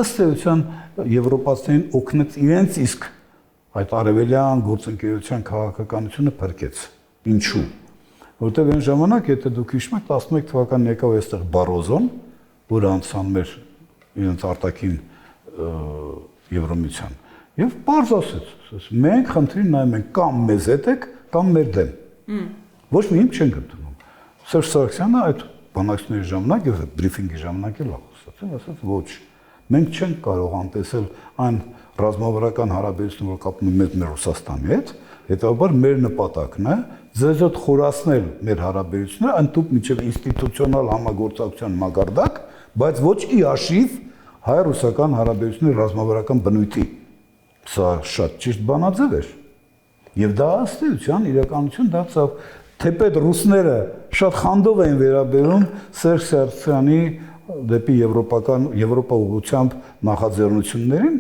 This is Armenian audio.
ըստ էության եվրոպացիներին օգնեց իրենց իսկ այդ արևելյան գործընկերության քաղաքականությունը փրկեց։ Ինչու՞։ Որտեղ այն ժամանակ, եթե դուք հիշում եք, 11 թվականին եկավ այստեղ Բարոզոն, որը անցան մեր իրենց արտաքին Եվրոմիության, եւ բարձ ասեց, մենք խնդրին նայում ենք կամ մեզ հետ եք, կամ մեր դեմ։ Ոչ մի հիմք չենք ընդունում։ Սերժ Սարգսյանը այդ բանակցությունների ժամանակ եւ բրիֆինգի ժամանակ էլ ասաց, ոչ, մենք չենք կարող անտեսել այն ռազմավարական հարաբերությունները, որ կապում են մեր Ռուսաստանի հետ, հետեւաբար մեր նպատակն է ձեզ հետ խորացնել մեր հարաբերությունները, ընդհանուր միջև ինստիտուցիոնալ համագործակցության մակարդակ, բայց ոչ ի հաշիվ հայ-ռուսական հարաբերությունների ռազմավարական բնույթի։ Սա շատ ճիշտ բանաձև էր։ Եւ դա ըստ էության իրականություն դարձավ, թեպետ ռուսները շատ խանդով էին վերաբերում Սերժ Սարգսյանի դեպի Եվրոպա ուղղությամբ նախաձեռնություններին,